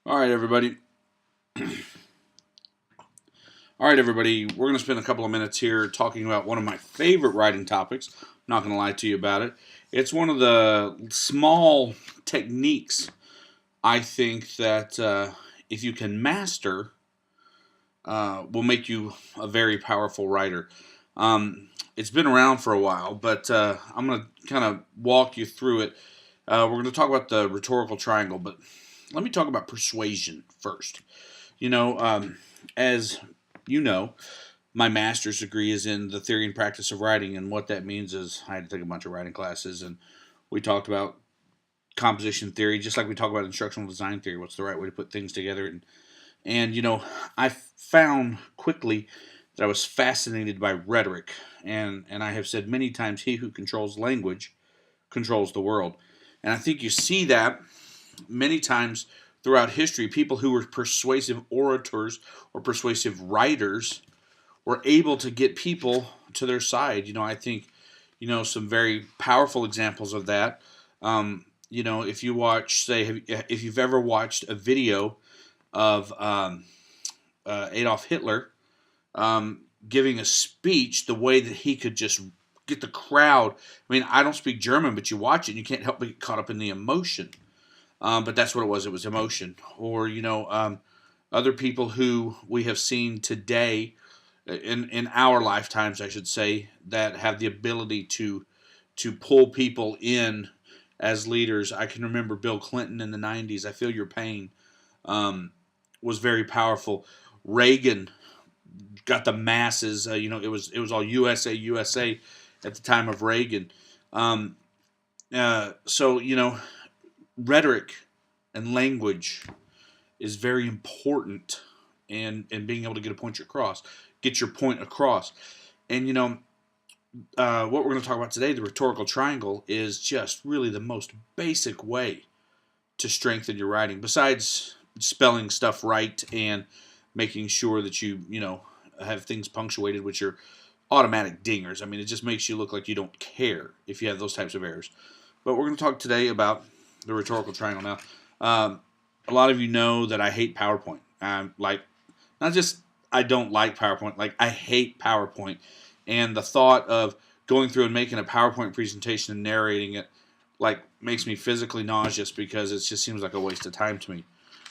All right, everybody. All right, everybody. We're going to spend a couple of minutes here talking about one of my favorite writing topics. I'm not going to lie to you about it. It's one of the small techniques I think that if you can master, will make you a very powerful writer. It's been around for a while, but I'm going to kind of walk you through it. We're going to talk about the rhetorical triangle, but let me talk about persuasion first. You know, as you know, my master's degree is in the theory and practice of writing, and what that means is I had to take a bunch of writing classes, and we talked about composition theory, just like we talk about instructional design theory. What's the right way to put things together? And I found quickly that I was fascinated by rhetoric, and I have said many times, he who controls language controls the world, and I think you see that many times throughout history. People who were persuasive orators or persuasive writers were able to get people to their side. I think, some very powerful examples of that. If you watch, say, if you've ever watched a video of Adolf Hitler giving a speech, the way that he could just get the crowd. I mean, I don't speak German, but you watch it and you can't help but get caught up in the emotion. But that's what it was. It was emotion. Or, other people who we have seen today in our lifetimes, I should say, that have the ability to pull people in as leaders. I can remember Bill Clinton in the 90s. I feel your pain. Was very powerful. Reagan got the masses. It was all USA, USA at the time of Reagan. So rhetoric and language is very important in being able to get your point across. And what we're going to talk about today, the rhetorical triangle, is just really the most basic way to strengthen your writing, besides spelling stuff right and making sure that you have things punctuated, which are automatic dingers. I mean, it just makes you look like you don't care if you have those types of errors. But we're going to talk today about the rhetorical triangle. Now, a lot of you know that I hate PowerPoint. Not just I don't like PowerPoint, like I hate PowerPoint. And the thought of going through and making a PowerPoint presentation and narrating it, makes me physically nauseous, because it just seems like a waste of time to me.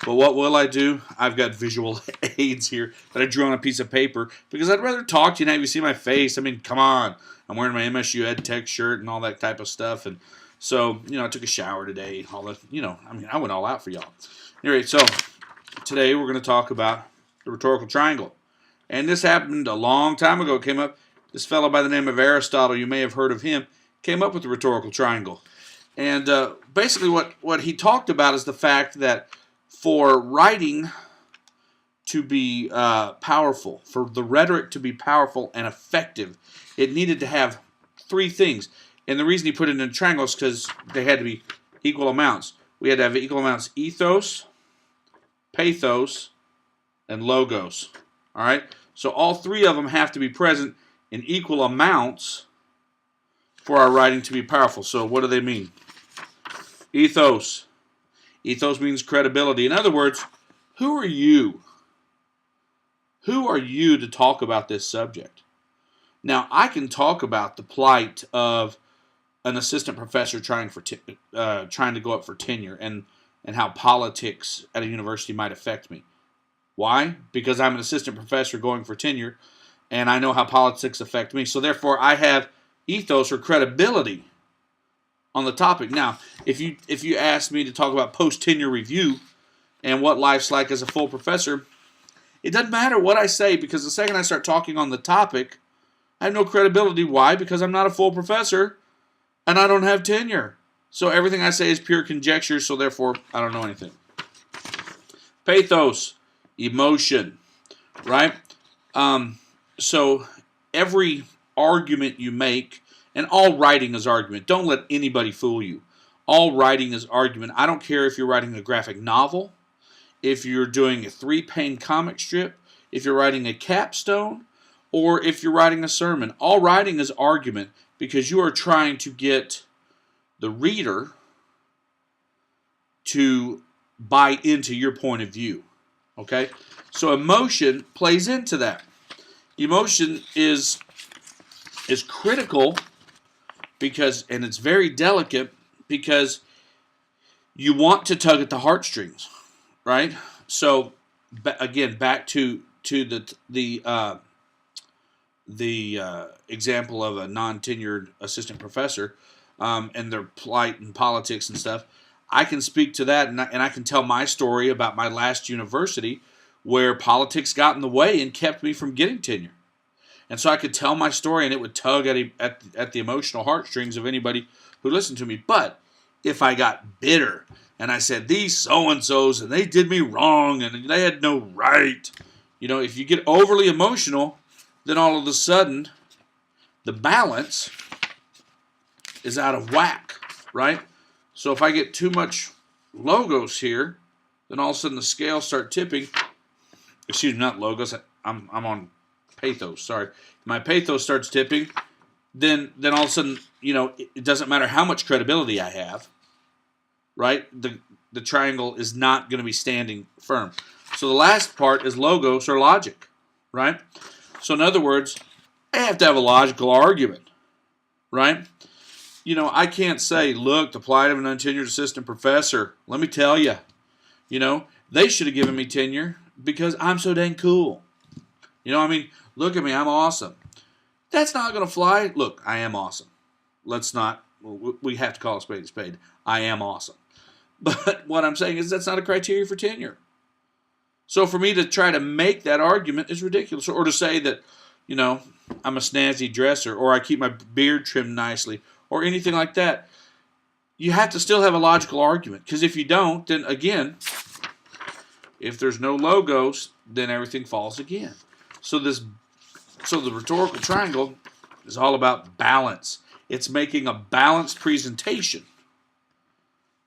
But what will I do? I've got visual aids here that I drew on a piece of paper, because I'd rather talk to you and have you see my face. I mean, come on. I'm wearing my MSU Ed Tech shirt and all that type of stuff. And so, I took a shower today. All that, I went all out for y'all. Anyway, so today we're going to talk about the rhetorical triangle. And this happened a long time ago. It came up. This fellow by the name of Aristotle, you may have heard of him, came up with the rhetorical triangle. And basically what he talked about is the fact that for writing to be powerful, for the rhetoric to be powerful and effective, it needed to have three things. And the reason he put it in a triangle is because they had to be equal amounts. We had to have equal amounts: ethos, pathos, and logos. All right? So all three of them have to be present in equal amounts for our writing to be powerful. So what do they mean? Ethos. Ethos means credibility. In other words, who are you? Who are you to talk about this subject? Now, I can talk about the plight of an assistant professor trying to go up for tenure, and how politics at a university might affect me. Why? Because I'm an assistant professor going for tenure, and I know how politics affect me. So therefore, I have ethos or credibility on the topic. Now, if you ask me to talk about post-tenure review and what life's like as a full professor, it doesn't matter what I say, because the second I start talking on the topic, I have no credibility. Why? Because I'm not a full professor, and I don't have tenure. So everything I say is pure conjecture, so therefore I don't know anything. Pathos, emotion, right? So every argument you make, and all writing is argument. Don't let anybody fool you. All writing is argument. I don't care if you're writing a graphic novel, if you're doing a 3-pane comic strip, if you're writing a capstone, or if you're writing a sermon. All writing is argument, because you are trying to get the reader to buy into your point of view. Okay? So emotion plays into that. Emotion is critical because, and it's very delicate because you want to tug at the heartstrings, right? So again, back to the example of a non-tenured assistant professor and their plight in politics and stuff. I can speak to that, and I can tell my story about my last university where politics got in the way and kept me from getting tenure. And so I could tell my story, and it would tug at the emotional heartstrings of anybody who listened to me. But if I got bitter and I said, these so-and-sos, and they did me wrong, and they had no right, if you get overly emotional, then all of a sudden, the balance is out of whack, right? So if I get too much logos here, then all of a sudden the scales start tipping. Excuse me, not logos. I'm on pathos. Sorry, my pathos starts tipping. Then all of a sudden, it doesn't matter how much credibility I have, right? The triangle is not going to be standing firm. So the last part is logos or logic, right? So in other words, I have to have a logical argument, right? I can't say, look, the plight of an untenured assistant professor. Let me tell you, they should have given me tenure because I'm so dang cool. Look at me, I'm awesome. That's not going to fly. Look, I am awesome. Let's not, we have to call a spade a spade. I am awesome. But what I'm saying is that's not a criteria for tenure. So for me to try to make that argument is ridiculous. Or to say that, I'm a snazzy dresser, or I keep my beard trimmed nicely, or anything like that. You have to still have a logical argument. Because if you don't, then again, if there's no logos, then everything falls again. So the rhetorical triangle is all about balance. It's making a balanced presentation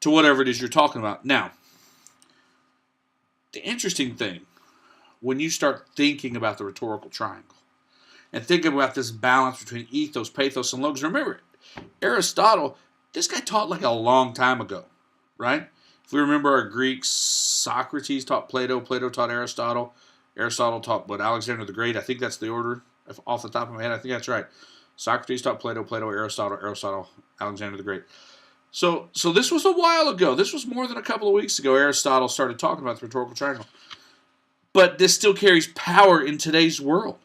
to whatever it is you're talking about. Now, the interesting thing, when you start thinking about the rhetorical triangle and thinking about this balance between ethos, pathos, and logos, remember, Aristotle, this guy taught like a long time ago, right? If we remember our Greeks, Socrates taught Plato, Plato taught Aristotle, Aristotle taught Alexander the Great. I think that's the order off the top of my head. I think that's right. Socrates taught Plato, Plato, Aristotle, Aristotle, Alexander the Great. So this was a while ago. This was more than a couple of weeks ago. Aristotle started talking about the rhetorical triangle. But this still carries power in today's world.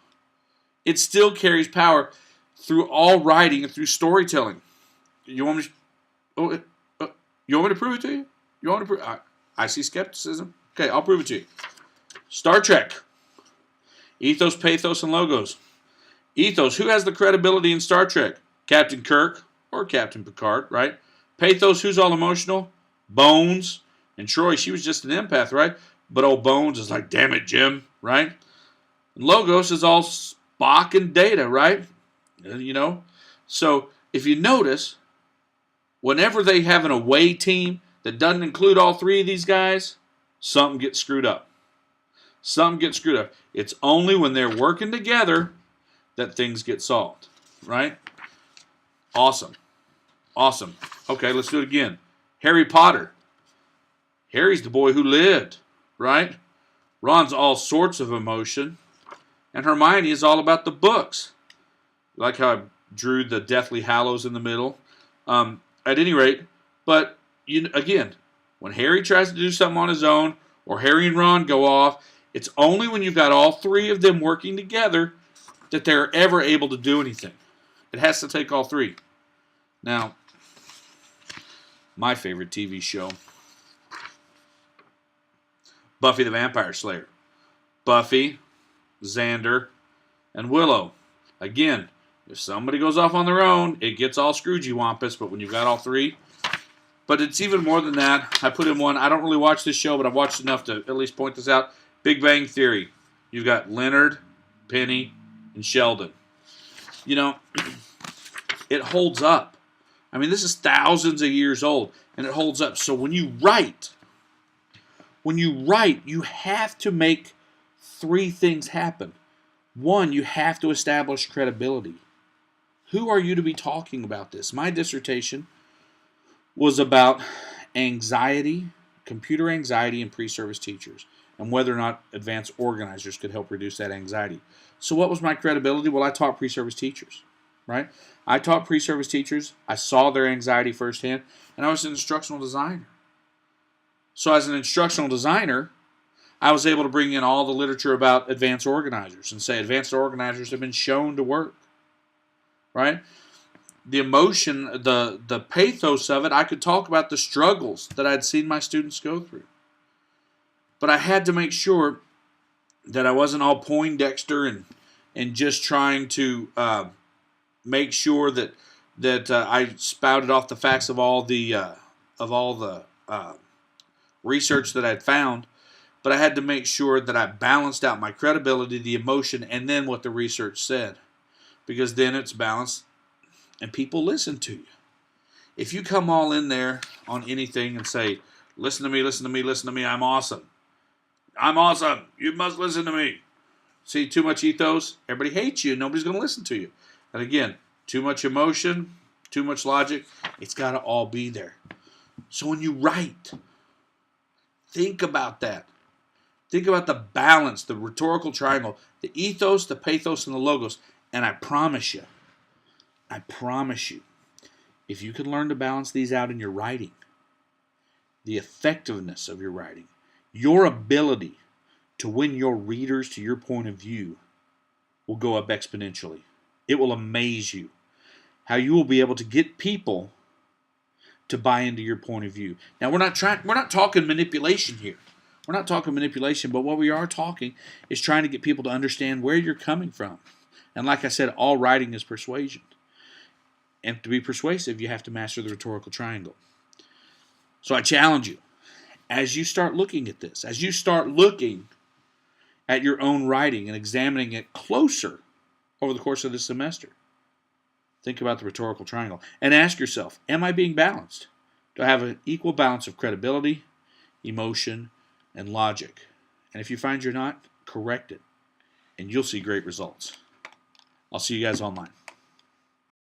It still carries power through all writing and through storytelling. You want me to prove it to you? You want me to prove? I see skepticism. Okay, I'll prove it to you. Star Trek. Ethos, pathos, and logos. Ethos. Who has the credibility in Star Trek? Captain Kirk or Captain Picard, right? Pathos. Who's all emotional? Bones. And Troy, she was just an empath, right? But old Bones is like, damn it, Jim, right? And logos is all Spock and Data, right? So if you notice, whenever they have an away team that doesn't include all three of these guys, something gets screwed up. Something gets screwed up. It's only when they're working together that things get solved, right? Awesome. Okay, let's do it again. Harry Potter. Harry's the boy who lived, right? Ron's all sorts of emotion. And Hermione is all about the books. Like how I drew the Deathly Hallows in the middle. At any rate, but again, when Harry tries to do something on his own, or Harry and Ron go off, it's only when you've got all three of them working together that they're ever able to do anything. It has to take all three. Now, my favorite TV show, Buffy the Vampire Slayer. Buffy, Xander, and Willow. Again, if somebody goes off on their own, it gets all Scroogey-wampus, but when you've got all three. But it's even more than that. I put in one. I don't really watch this show, but I've watched enough to at least point this out. Big Bang Theory. You've got Leonard, Penny, and Sheldon. It holds up. I mean, this is thousands of years old, and it holds up. So when you write, you have to make three things happen. One, you have to establish credibility. Who are you to be talking about this? My dissertation was about anxiety, computer anxiety in pre-service teachers and whether or not advanced organizers could help reduce that anxiety. So what was my credibility? Well, I taught pre-service teachers, right? I taught pre-service teachers. I saw their anxiety firsthand, and I was an instructional designer. So as an instructional designer, I was able to bring in all the literature about advanced organizers and say advanced organizers have been shown to work, right? The emotion, the pathos of it, I could talk about the struggles that I'd seen my students go through. But I had to make sure that I wasn't all Poindexter and just trying to make sure that I spouted off the facts of all the research that I'd found. But I had to make sure that I balanced out my credibility, the emotion, and then what the research said. Because then it's balanced and people listen to you. If you come all in there on anything and say, listen to me, listen to me, listen to me, I'm awesome. I'm awesome. You must listen to me. See, too much ethos, everybody hates you. Nobody's going to listen to you. And again, too much emotion, too much logic, it's got to all be there. So when you write, think about that. Think about the balance, the rhetorical triangle, the ethos, the pathos, and the logos. And I promise you, if you can learn to balance these out in your writing, the effectiveness of your writing, your ability to win your readers to your point of view will go up exponentially. It will amaze you how you will be able to get people to buy into your point of view. Now, we're not talking manipulation here. We're not talking manipulation, but what we are talking is trying to get people to understand where you're coming from. And like I said, all writing is persuasion. And to be persuasive, you have to master the rhetorical triangle. So I challenge you, as you start looking at this, as you start looking at your own writing and examining it closer over the course of this semester, think about the rhetorical triangle and ask yourself, am I being balanced? Do I have an equal balance of credibility, emotion, and logic? And if you find you're not, correct it, and you'll see great results. I'll see you guys online.